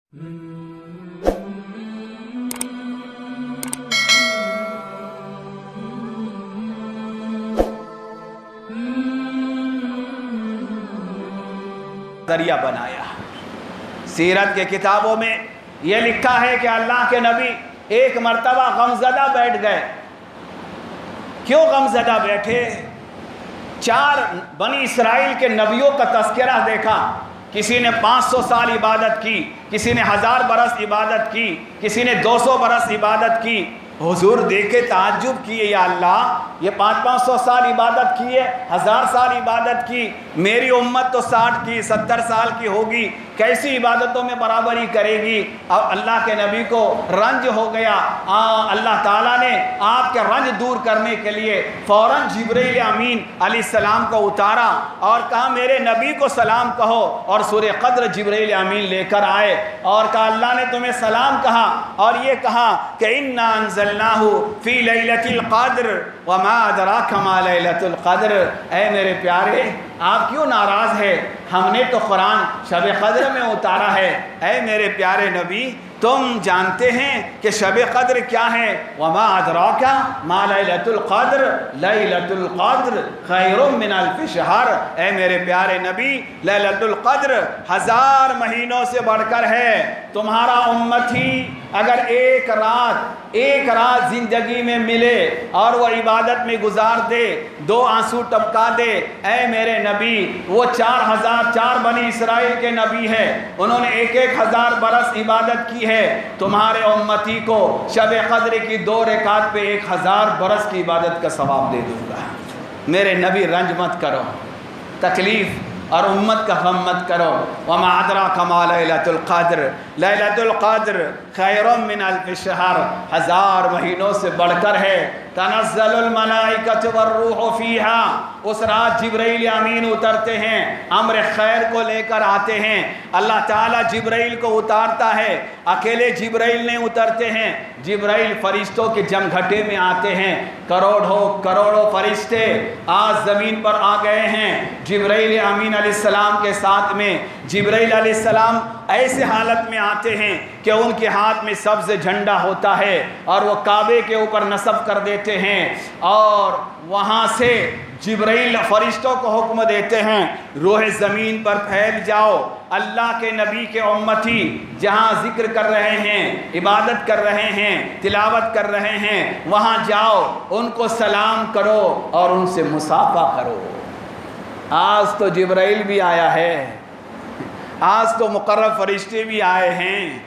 ذریعہ بنایا۔ سیرت کے کتابوں میں یہ لکھا ہے کہ اللہ کے نبی ایک مرتبہ غمزدہ بیٹھ گئے۔ کیوں غمزدہ بیٹھے؟ 4 بنی اسرائیل کے نبیوں کا تذکرہ دیکھا۔ کسی نے 500 سال عبادت کی، کسی نے 1000 برس عبادت کی، کسی نے 200 برس عبادت کی۔ حضور دیکھے تعجب کیے، یا اللہ یہ 500 سال عبادت کی ہے، 1000 سال عبادت کی، میری امت تو 60 کی 70 سال کی ہوگی، کیسی عبادتوں میں برابری کرے گی؟ اب اللہ کے نبی کو رنج ہو گیا۔ اللہ تعالیٰ نے آپ کے رنج دور کرنے کے لیے فوراً جبرائیل امین علیہ السلام کو اتارا اور کہا میرے نبی کو سلام کہو، اور سورہ قدر جبرائیل امین لے کر آئے اور کہا اللہ نے تمہیں سلام کہا، اور یہ کہا کہ اِنَّا أَنزَلْنَاهُ فِي لَيْلَةِ الْقَدْرِ وَمَا أَدْرَاكَ مَا لَيْلَةُ الْقَدْرِ۔ اے میرے پیارے، آپ کیوں ناراض ہے؟ ہم نے تو قرآن شب قدر میں اتارا ہے۔ اے میرے پیارے نبی، تم جانتے ہیں کہ شب قدر کیا ہے؟ وما ادراک ما لیلۃ القدر، لیلۃ القدر خیر من الف شہر۔ اے میرے پیارے نبی، لیلۃ القدر 1000 مہینوں سے بڑھ کر ہے۔ تمہارا امتی اگر ایک رات زندگی میں ملے اور وہ عبادت میں گزار دے، 2 آنسو ٹپکا دے، اے میرے نبی، وہ 4 بنی اسرائیل کے نبی ہیں، انہوں نے 1000 برس عبادت کی ہے۔ تمہارے امتی کو شب قدر کی 2 رکعت پہ 1000 برس کی عبادت کا ثواب دے دوں گا۔ میرے نبی رنج مت کرو، تکلیف اور امت کا غم مت کرو۔ وما ادراک ما لیلۃ القدر، لیلۃ القدر خیر من الف شہر، 1000 مہینوں سے بڑھ کر ہے۔ تنزل الملائکۃ والروح فیہا، اس رات جبرائیل امین اترتے ہیں، امر خیر کو لے کر آتے ہیں۔ اللہ تعالیٰ جبرائیل کو اتارتا ہے، اکیلے جبرائیل نہیں اترتے ہیں، جبرائیل فرشتوں کے جمگھٹے میں آتے ہیں۔ کروڑوں فرشتے آج زمین پر آ گئے ہیں جبرائیل امین علیہ السلام کے ساتھ میں۔ جبرائیل علیہ السلام ایسے حالت میں آتے ہیں کہ ان کے ہاتھ میں سبز جھنڈا ہوتا ہے اور وہ کعبے کے اوپر نصب کر دیتے ہیں، اور وہاں سے جبرائیل فرشتوں کو حکم دیتے ہیں روح زمین پر پھیل جاؤ، اللہ کے نبی کے امتی جہاں ذکر کر رہے ہیں، عبادت کر رہے ہیں، تلاوت کر رہے ہیں، وہاں جاؤ، ان کو سلام کرو اور ان سے مصافحہ کرو۔ آج تو جبرائیل بھی آیا ہے، آج تو مقرب فرشتے بھی آئے ہیں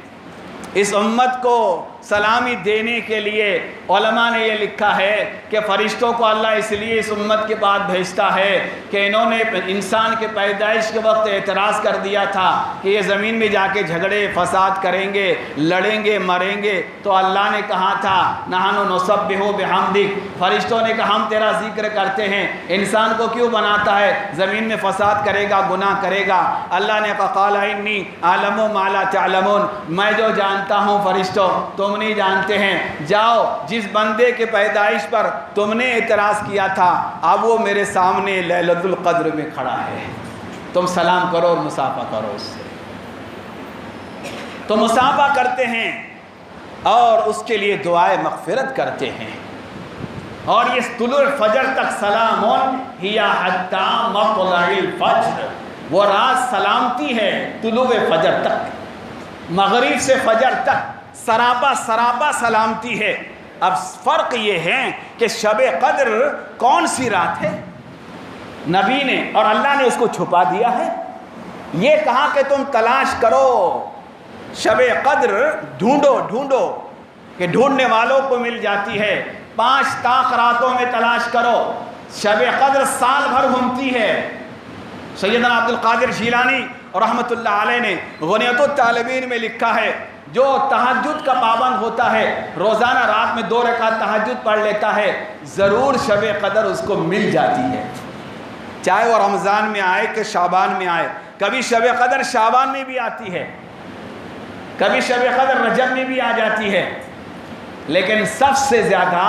اس امت کو سلامی دینے کے لیے۔ علماء نے یہ لکھا ہے کہ فرشتوں کو اللہ اس لیے اس امت کے بعد بھیجتا ہے کہ انہوں نے انسان کے پیدائش کے وقت اعتراض کر دیا تھا کہ یہ زمین میں جا کے جھگڑے فساد کریں گے، لڑیں گے، مریں گے، تو اللہ نے کہا تھا نحن نسبح بحمدک، فرشتوں نے کہا ہم تیرا ذکر کرتے ہیں، انسان کو کیوں بناتا ہے؟ زمین میں فساد کرے گا، گناہ کرے گا۔ اللہ نے کہا قال انی اعلم ما لا تعلمون، میں جو جانتا ہوں فرشتوں تم نہیں جانتے ہیں، جاؤ جس بندے کے پیدائش پر تم نے اعتراض کیا تھا اب وہ میرے سامنے لیلۃ القدر میں کھڑا ہے، تم سلام کرو اور مصافحہ کرو اس سے۔ تو مصافحہ کرتے ہیں اور اس کے لیے دعائے مغفرت کرتے ہیں، اور یہ طلوع فجر تک سلام ہی حتی مطلع الفجر، وہ رات سلامتی ہے طلوع فجر تک، مغرب سے فجر تک سراپا سلامتی ہے۔ اب فرق یہ ہے کہ شب قدر کون سی رات ہے؟ نبی نے اور اللہ نے اس کو چھپا دیا ہے، یہ کہا کہ تم تلاش کرو شب قدر، ڈھونڈو کہ ڈھونڈنے والوں کو مل جاتی ہے۔ 5 طاق راتوں میں تلاش کرو، شب قدر سال بھر گھومتی ہے۔ سیدنا عبد القادر جیلانی رحمۃ اللہ علیہ نے غنیۃ الطالبین میں لکھا ہے جو تہجد کا پابند ہوتا ہے، روزانہ رات میں 2 رکعت تہجد پڑھ لیتا ہے، ضرور شب قدر اس کو مل جاتی ہے، چاہے وہ رمضان میں آئے کہ شعبان میں آئے۔ کبھی شب قدر شعبان میں بھی آتی ہے، کبھی شب قدر رجب میں بھی آ جاتی ہے۔ لیکن سب سے زیادہ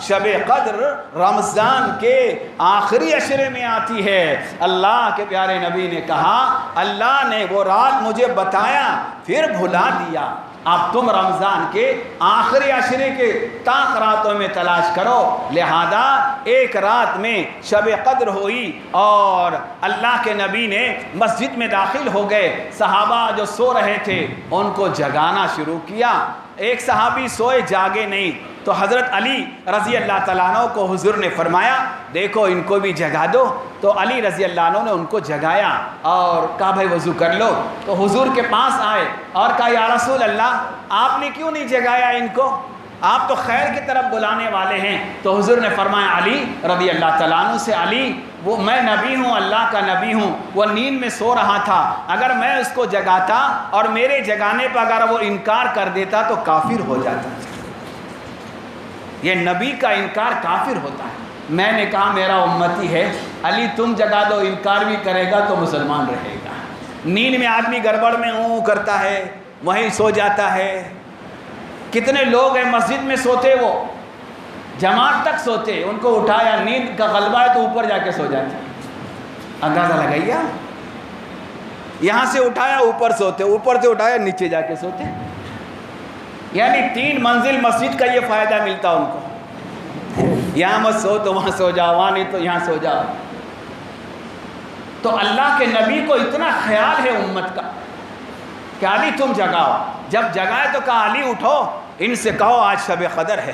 شب قدر رمضان کے آخری عشرے میں آتی ہے۔ اللہ کے پیارے نبی نے کہا اللہ نے وہ رات مجھے بتایا پھر بھلا دیا، اب تم رمضان کے آخری عشرے کے طاق راتوں میں تلاش کرو۔ لہذا ایک رات میں شب قدر ہوئی اور اللہ کے نبی نے مسجد میں داخل ہو گئے، صحابہ جو سو رہے تھے ان کو جگانا شروع کیا۔ ایک صحابی سوئے جاگے نہیں تو حضرت علی رضی اللہ تعالیٰ عنہ کو حضور نے فرمایا دیکھو ان کو بھی جگا دو، تو علی رضی اللہ عنہ نے ان کو جگایا اور کہا بھائی وضو کر لو، تو حضور کے پاس آئے اور کہا یا رسول اللہ آپ نے کیوں نہیں جگایا ان کو، آپ تو خیر کی طرف بلانے والے ہیں۔ تو حضور نے فرمایا علی رضی اللہ تعالیٰ عنہ سے علی وہ میں نبی ہوں، اللہ کا نبی ہوں، وہ نیند میں سو رہا تھا، اگر میں اس کو جگاتا اور میرے جگانے پر اگر وہ انکار کر دیتا تو کافر ہو جاتا۔ یہ نبی کا انکار کافر ہوتا ہے۔ میں نے کہا میرا امتی ہے، علی تم جگا دو، انکار بھی کرے گا تو مسلمان رہے گا۔ نیند میں آدمی گڑبڑ میں کرتا ہے وہیں سو جاتا ہے۔ کتنے لوگ ہیں مسجد میں سوتے، وہ جماعت تک سوتے، ان کو اٹھایا نیند کا غلبہ ہے تو اوپر جا کے سو جاتے، اندازہ لگائیے، یہاں سے اٹھایا اوپر سوتے، اوپر سے اٹھایا نیچے جا کے سوتے، یعنی 3 منزل مسجد کا یہ فائدہ ملتا ان کو، یہاں مت سو تو وہاں سو جاؤ، وہاں نہیں تو یہاں سو جاؤ۔ تو اللہ کے نبی کو اتنا خیال ہے امت کا کہ علی تم جگاؤ، جب جگائے تو کہا علی اٹھو ان سے کہو آج شب قدر ہے،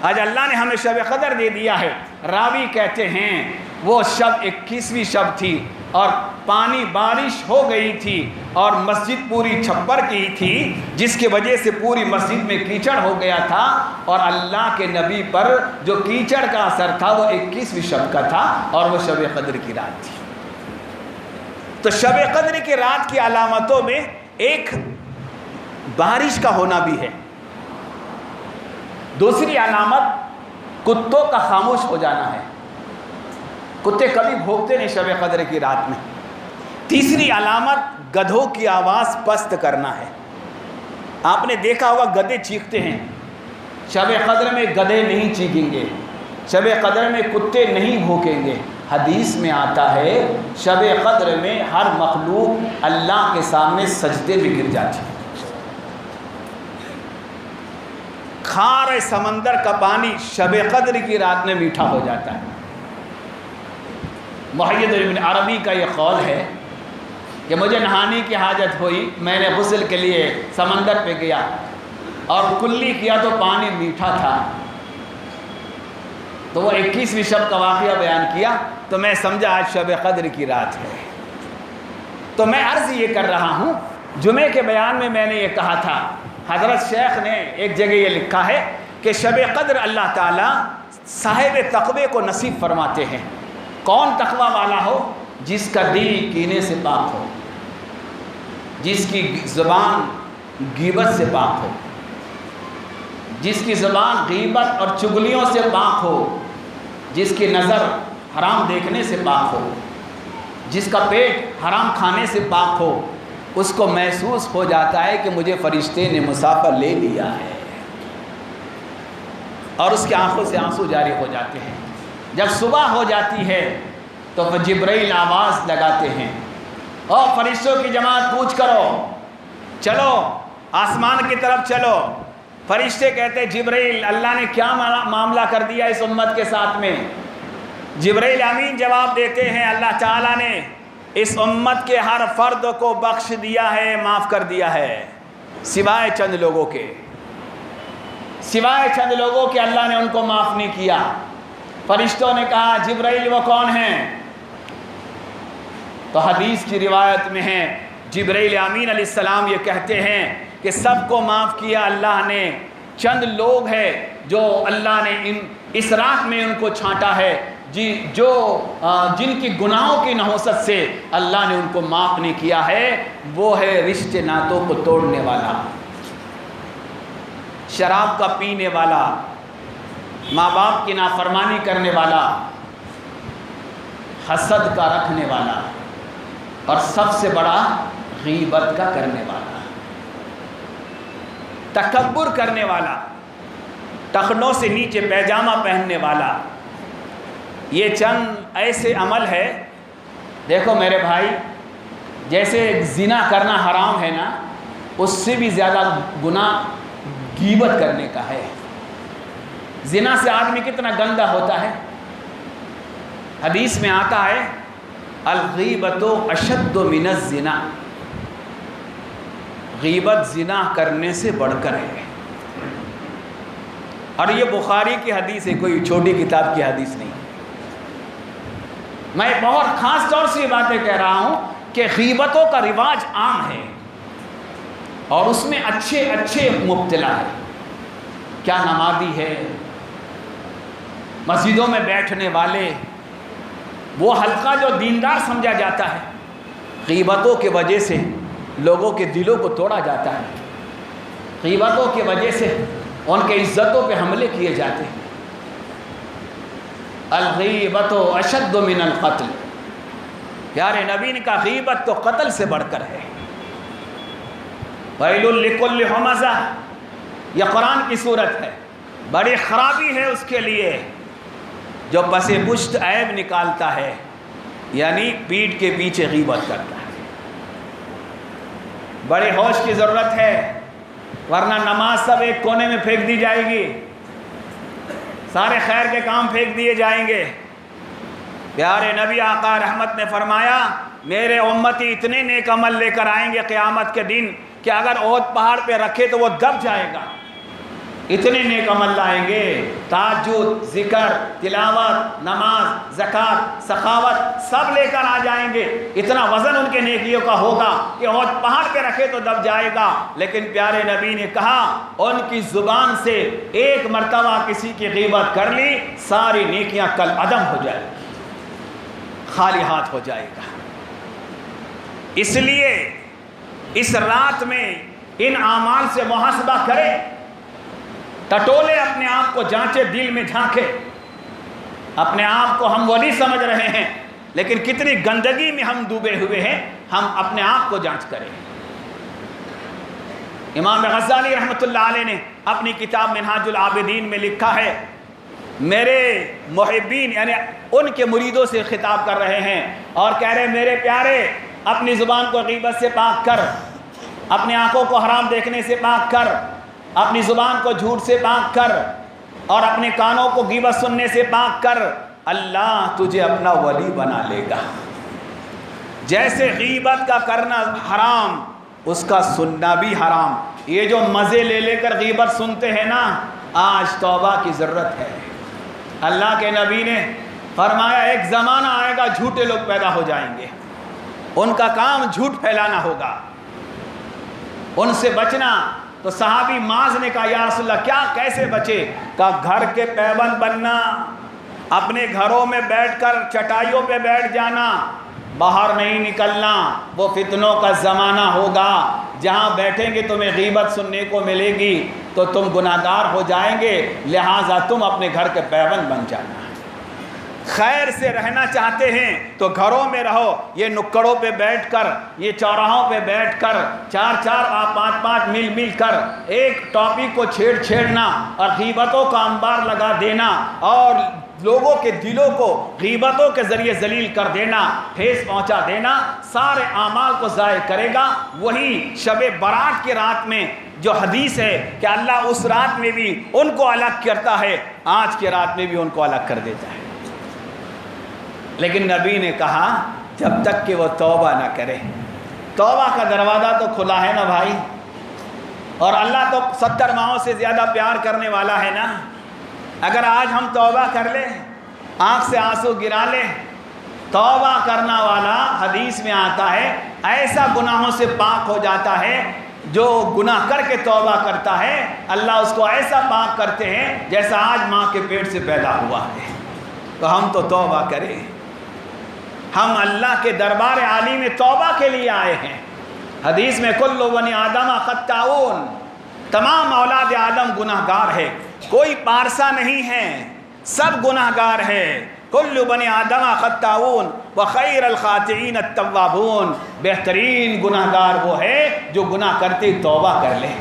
آج اللہ نے ہمیں شب قدر دے دیا ہے۔ راوی کہتے ہیں وہ شب 21ویں شب تھی اور پانی بارش ہو گئی تھی اور مسجد پوری چھپر کی تھی، جس کی وجہ سے پوری مسجد میں کیچڑ ہو گیا تھا، اور اللہ کے نبی پر جو کیچڑ کا اثر تھا وہ 21ویں شب کا تھا اور وہ شب قدر کی رات تھی۔ تو شب قدر کی رات کی علامتوں میں ایک بارش کا ہونا بھی ہے، دوسری علامت کتوں کا خاموش ہو جانا ہے، کتے کبھی بھونکتے نہیں شب قدر کی رات میں۔ تیسری علامت گدھوں کی آواز پست کرنا ہے، آپ نے دیکھا ہوگا گدھے چیختے ہیں، شب قدر میں گدھے نہیں چیخیں گے، شب قدر میں کتے نہیں بھونکیں گے۔ حدیث میں آتا ہے شب قدر میں ہر مخلوق اللہ کے سامنے سجدے میں گر جاتی ہے، کھارے سمندر کا پانی شب قدر کی رات میں میٹھا ہو جاتا ہے۔ محید ابن عربی کا یہ قول ہے کہ مجھے نہانے کی حاجت ہوئی، میں نے غسل کے لیے سمندر پہ گیا اور کلی کیا تو پانی میٹھا تھا، تو وہ 21ویں شب کا واقعہ بیان کیا تو میں سمجھا آج شب قدر کی رات ہے۔ تو میں عرض یہ کر رہا ہوں، جمعے کے بیان میں نے یہ کہا تھا، حضرت شیخ نے ایک جگہ یہ لکھا ہے کہ شب قدر اللہ تعالیٰ صاحب تقوی کو نصیب فرماتے ہیں۔ کون تقوی والا ہو؟ جس کا دل کینے سے پاک ہو، جس کی زبان غیبت سے پاک ہو، جس کی زبان غیبت اور چغلیوں سے پاک ہو، جس کی نظر حرام دیکھنے سے پاک ہو، جس کا پیٹ حرام کھانے سے پاک ہو، اس کو محسوس ہو جاتا ہے کہ مجھے فرشتے نے مسافر لے لیا ہے، اور اس کی آنکھوں سے آنسو جاری ہو جاتے ہیں۔ جب صبح ہو جاتی ہے تو جبرائیل آواز لگاتے ہیں، اور فرشتوں کی جماعت کوچ کرو، چلو آسمان کی طرف چلو۔ فرشتے کہتے جبرائیل اللہ نے کیا معاملہ کر دیا اس امت کے ساتھ میں؟ جبرائیل امین جواب دیتے ہیں اللہ تعالیٰ نے اس امت کے ہر فرد کو بخش دیا ہے، معاف کر دیا ہے، سوائے چند لوگوں کے، سوائے چند لوگوں کے اللہ نے ان کو معاف نہیں کیا۔ فرشتوں نے کہا جبرائیل وہ کون ہیں؟ تو حدیث کی روایت میں ہے جبرائیل امین علیہ السلام یہ کہتے ہیں کہ سب کو معاف کیا اللہ نے، چند لوگ ہیں جو اللہ نے اس رات میں ان کو چھانٹا ہے، جن کی گناہوں کی نحوست سے اللہ نے ان کو معاف نہیں کیا ہے، وہ ہے رشتے ناتوں کو توڑنے والا، شراب کا پینے والا، ماں باپ کی نافرمانی کرنے والا، حسد کا رکھنے والا، اور سب سے بڑا غیبت کا کرنے والا۔ تکبر کرنے والا، ٹخنوں سے نیچے پیجامہ پہننے والا، یہ چند ایسے عمل ہے. دیکھو میرے بھائی، جیسے زنا کرنا حرام ہے نا، اس سے بھی زیادہ گناہ غیبت کرنے کا ہے. زنا سے آدمی کتنا گندا ہوتا ہے. حدیث میں آتا ہے الغیبت اشد من الزنا، غیبت زنا کرنے سے بڑھ کر ہے. اور یہ بخاری کی حدیث ہے، کوئی چھوٹی کتاب کی حدیث نہیں. میں بہت خاص طور سے یہ باتیں کہہ رہا ہوں کہ غیبتوں کا رواج عام ہے اور اس میں اچھے اچھے مبتلا ہے. کیا نمازی ہے، مسجدوں میں بیٹھنے والے، وہ حلقہ جو دیندار سمجھا جاتا ہے، غیبتوں کی وجہ سے لوگوں کے دلوں کو توڑا جاتا ہے. غیبتوں کی وجہ سے ان کے عزتوں پہ حملے کیے جاتے ہیں. الغیبت اشد من القتل، پیارے نبی نے کہا غیبت تو قتل سے بڑھ کر ہے. ویل لکل ہمزہ، یہ قرآن کی صورت ہے. بڑی خرابی ہے اس کے لیے جو پس پشت عیب نکالتا ہے، یعنی پیٹھ کے پیچھے غیبت کرتا ہے. بڑے ہوش کی ضرورت ہے، ورنہ نماز سب ایک کونے میں پھینک دی جائے گی، سارے خیر کے کام پھینک دیے جائیں گے. پیارے نبی آقا رحمت نے فرمایا میرے امتی اتنے نیک عمل لے کر آئیں گے قیامت کے دن کہ اگر احد پہاڑ پہ رکھے تو وہ دب جائے گا. اتنے نیک عمل لائیں گے، تہجد، ذکر، تلاوت، نماز، زکوٰۃ، سخاوت سب لے کر آ جائیں گے. اتنا وزن ان کے نیکیوں کا ہوگا کہ احد پہاڑ پہ رکھے تو دب جائے گا. لیکن پیارے نبی نے کہا ان کی زبان سے ایک مرتبہ کسی کی غیبت کر لی، ساری نیکیاں کل عدم ہو جائے گی، خالی ہاتھ ہو جائے گا. اس لیے اس رات میں ان اعمال سے محاسبہ کرے، ٹٹولے، اپنے آپ کو جانچے، دل میں جھانکے. اپنے آپ کو ہم ولی سمجھ رہے ہیں لیکن کتنی گندگی میں ہم ڈوبے ہوئے ہیں، ہم اپنے آپ کو جانچ کریں. امام غزالی رحمۃ اللہ علیہ نے اپنی کتاب منہاج العابدین میں لکھا ہے، میرے محبین یعنی ان کے مریدوں سے خطاب کر رہے ہیں اور کہہ رہے ہیں میرے پیارے، اپنی زبان کو غیبت سے پاک کر، اپنی آنکھوں کو حرام دیکھنے سے پاک کر، اپنی زبان کو جھوٹ سے پاک کر اور اپنے کانوں کو غیبت سننے سے پاک کر. اللہ تجھے اپنا ولی بنا لے گا. جیسے غیبت کا کرنا حرام، اس کا سننا بھی حرام. یہ جو مزے لے لے کر غیبت سنتے ہیں نا، آج توبہ کی ضرورت ہے. اللہ کے نبی نے فرمایا ایک زمانہ آئے گا جھوٹے لوگ پیدا ہو جائیں گے، ان کا کام جھوٹ پھیلانا ہوگا، ان سے بچنا. تو صحابی معاذ نے کہا یا رسول اللہ کیا، کیسے بچے؟ کہا گھر کے پیبند بننا، اپنے گھروں میں بیٹھ کر چٹائیوں پہ بیٹھ جانا، باہر نہیں نکلنا. وہ فتنوں کا زمانہ ہوگا، جہاں بیٹھیں گے تمہیں غیبت سننے کو ملے گی تو تم گناہگار ہو جائیں گے، لہٰذا تم اپنے گھر کے پیبند بن جانا. خیر سے رہنا چاہتے ہیں تو گھروں میں رہو. یہ نکڑوں پہ بیٹھ کر، یہ چوراہوں پہ بیٹھ کر، 4-4 مل مل کر ایک ٹاپک کو چھیڑنا اور غیبتوں کا انبار لگا دینا اور لوگوں کے دلوں کو غیبتوں کے ذریعے ذلیل کر دینا، ٹھیس پہنچا دینا، سارے اعمال کو ضائع کرے گا. وہی شب برات کی رات میں جو حدیث ہے کہ اللہ اس رات میں بھی ان کو الگ کرتا ہے، آج کی رات میں بھی ان کو الگ کر دیتا ہے. لیکن نبی نے کہا جب تک کہ وہ توبہ نہ کرے. توبہ کا دروازہ تو کھلا ہے نا بھائی، اور اللہ تو 70 ماہوں سے زیادہ پیار کرنے والا ہے نا. اگر آج ہم توبہ کر لیں، آنکھ سے آنسو گرا لیں، توبہ کرنا والا حدیث میں آتا ہے ایسا گناہوں سے پاک ہو جاتا ہے. جو گناہ کر کے توبہ کرتا ہے اللہ اس کو ایسا پاک کرتے ہیں جیسا آج ماں کے پیٹ سے پیدا ہوا ہے. تو ہم تو توبہ کریں. ہم اللہ کے دربار عالی میں توبہ کے لیے آئے ہیں. حدیث میں کل بنی آدم خطاؤن، تمام اولاد آدم گناہ گار ہے، کوئی پارسا نہیں ہے، سب گناہ گار ہے. کل بنی آدم خطاؤن وخیر الخاطئین التوابون، بہترین گناہ گار وہ ہے جو گناہ کرتے توبہ کر لے.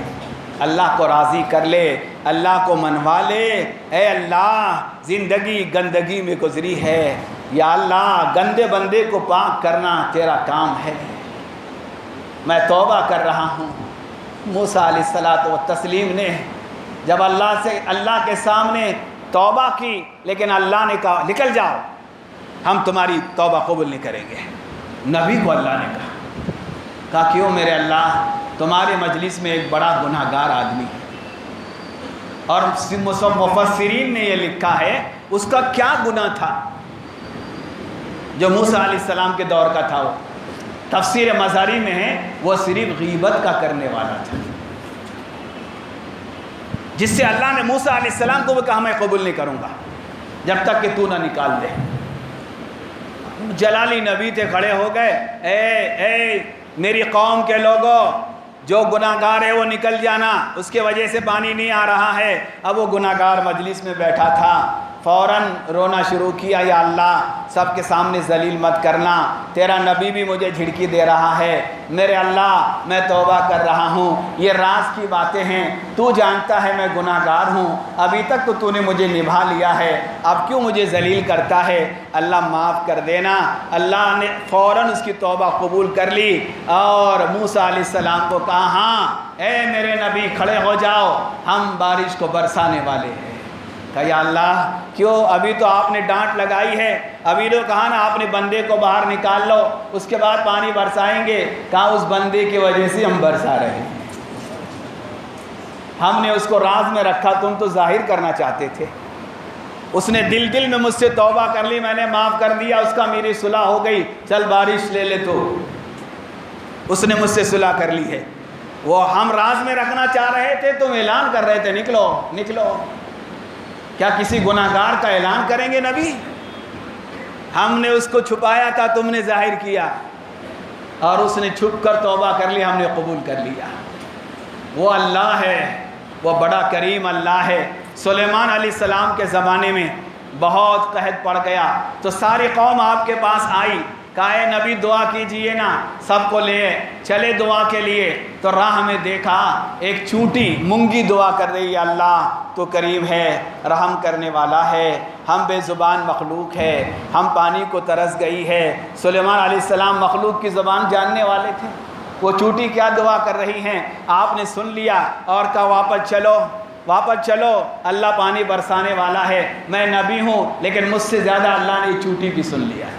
اللہ کو راضی کر لے، اللہ کو منوا لے۔ اے اللہ زندگی گندگی میں گزری ہے، یا اللہ گندے بندے کو پاک کرنا تیرا کام ہے، میں توبہ کر رہا ہوں۔ موسیٰ علیہ الصلوۃ والتسلیم نے جب اللہ کے سامنے توبہ کی، لیکن اللہ نے کہا نکل جاؤ، ہم تمہاری توبہ قبول نہیں کریں گے۔ نبی کو اللہ نے کہا کیوں میرے اللہ؟ تمہارے مجلس میں ایک بڑا گناہ گار آدمی ہے، اور مفسرین نے یہ لکھا ہے اس کا کیا گناہ تھا جو موسیٰ علیہ السلام کے دور کا تھا۔ وہ تفسیر مزاری میں ہے وہ صرف غیبت کا کرنے والا تھا، جس سے اللہ نے موسیٰ علیہ السلام کو وہ کہا میں قبول نہیں کروں گا جب تک کہ تو نہ نکال دے۔ جلالی نبی تھے، کھڑے ہو گئے، اے میری قوم کے لوگوں، جو گناہ گار ہے وہ نکل جانا، اس کے وجہ سے پانی نہیں آ رہا ہے۔ اب وہ گناہ گار مجلس میں بیٹھا تھا، فوراً رونا شروع کیا، یا اللہ سب کے سامنے ذلیل مت کرنا، تیرا نبی بھی مجھے جھڑکی دے رہا ہے، میرے اللہ میں توبہ کر رہا ہوں، یہ راز کی باتیں ہیں، تو جانتا ہے میں گناہ گار ہوں، ابھی تک تو نے مجھے نبھا لیا ہے، اب کیوں مجھے ذلیل کرتا ہے، اللہ معاف کر دینا۔ اللہ نے فوراً اس کی توبہ قبول کر لی اور موسیٰ علیہ السلام کو کہا ہاں اے میرے نبی کھڑے ہو جاؤ، ہم بارش کو برسانے والے ہیں۔ کہا یا اللہ کیوں؟ ابھی تو آپ نے ڈانٹ لگائی ہے، ابھی تو کہا نا آپ نے بندے کو باہر نکال لو، اس کے بعد پانی برسائیں گے۔ کہا اس بندے کی وجہ سے ہم برسا رہے ہیں، ہم نے اس کو راز میں رکھا، تم تو ظاہر کرنا چاہتے تھے۔ اس نے دل میں مجھ سے توبہ کر لی، میں نے معاف کر دیا، اس کا میری صلح ہو گئی، چل بارش لے لے، تو اس نے مجھ سے صلح کر لی ہے۔ وہ ہم راز میں رکھنا چاہ رہے تھے، تم اعلان کر رہے تھے نکلو نکلو۔ کیا کسی گناہ گار کا اعلان کریں گے نبی؟ ہم نے اس کو چھپایا تھا، تم نے ظاہر کیا، اور اس نے چھپ کر توبہ کر لی، ہم نے قبول کر لیا۔ وہ اللہ ہے، وہ بڑا کریم اللہ ہے۔ سلیمان علیہ السلام کے زمانے میں بہت قحط پڑ گیا تو ساری قوم آپ کے پاس آئی، کہا اے نبی دعا کیجئے نا، سب کو لے چلے دعا کے لیے۔ تو راہ میں دیکھا ایک چونٹی مونگی دعا کر رہی ہے، اللہ تو کریم ہے، رحم کرنے والا ہے، ہم بے زبان مخلوق ہے، ہم پانی کو ترس گئی ہے۔ سلیمان علیہ السلام مخلوق کی زبان جاننے والے تھے، وہ چونٹی کیا دعا کر رہی ہیں آپ نے سن لیا اور کہا واپس چلو، اللہ پانی برسانے والا ہے، میں نبی ہوں لیکن مجھ سے زیادہ اللہ نے چونٹی بھی سن لیا ہے۔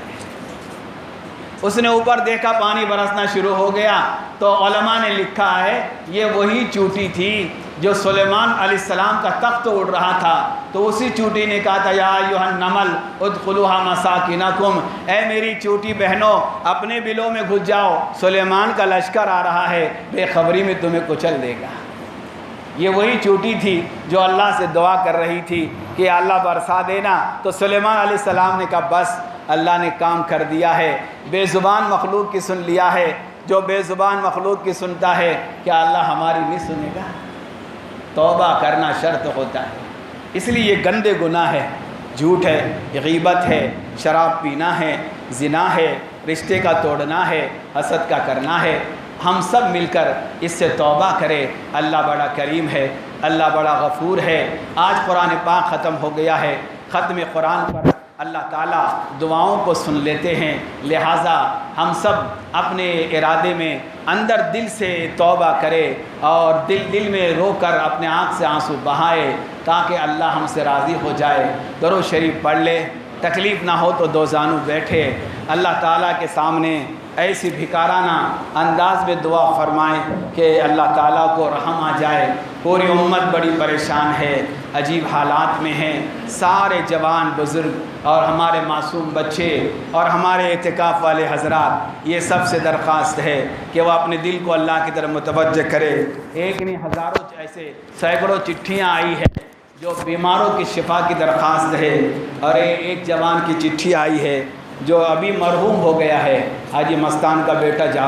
اس نے اوپر دیکھا پانی برسنا شروع ہو گیا، تو علماء نے لکھا ہے یہ وہی چونٹی تھی جو سلیمان علیہ السلام کا تخت اڑ رہا تھا، تو اسی چونٹی نے کہا تھا یا ایھا النمل ادخلوها مساکنکم، اے میری چونٹی بہنوں اپنے بلوں میں گھس جاؤ، سلیمان کا لشکر آ رہا ہے، بے خبری میں تمہیں کچل دے گا۔ یہ وہی چونٹی تھی جو اللہ سے دعا کر رہی تھی کہ اللہ برسا دینا، تو سلیمان علیہ السلام نے کہا بس اللہ نے کام کر دیا ہے، بے زبان مخلوق کی سن لیا ہے، جو بے زبان مخلوق کی سنتا ہے کیا اللہ ہماری نہیں سنے گا؟ توبہ کرنا شرط ہوتا ہے، اس لیے یہ گندے گناہ ہے، جھوٹ ہے، غیبت ہے، شراب پینا ہے، زنا ہے، رشتے کا توڑنا ہے، حسد کا کرنا ہے۔ ہم سب مل کر اس سے توبہ کریں، اللہ بڑا کریم ہے، اللہ بڑا غفور ہے۔ آج قرآن پاک ختم ہو گیا ہے، ختم قرآن پر اللہ تعالیٰ دعاؤں کو سن لیتے ہیں، لہٰذا ہم سب اپنے ارادے میں اندر دل سے توبہ کرے اور دل میں رو کر اپنے آنکھ سے آنسو بہائے تاکہ اللہ ہم سے راضی ہو جائے۔ درود شریف پڑھ لے، تکلیف نہ ہو تو دو زانو بیٹھے، اللہ تعالیٰ کے سامنے ایسی بھکارانہ انداز میں دعا فرمائیں کہ اللہ تعالیٰ کو رحم آ جائے۔ پوری امت بڑی پریشان ہے، عجیب حالات میں ہیں، سارے جوان بزرگ اور ہمارے معصوم بچے اور ہمارے اعتکاف والے حضرات، یہ سب سے درخواست ہے کہ وہ اپنے دل کو اللہ کی طرف متوجہ کرے۔ ایک نہیں ہزاروں ایسے سینکڑوں چٹھیاں آئی ہیں جو بیماروں کی شفا کی درخواست ہے، اور ایک جوان کی چٹھی آئی ہے جو ابھی مرحوم ہو گیا ہے، حاجی مستان کا بیٹا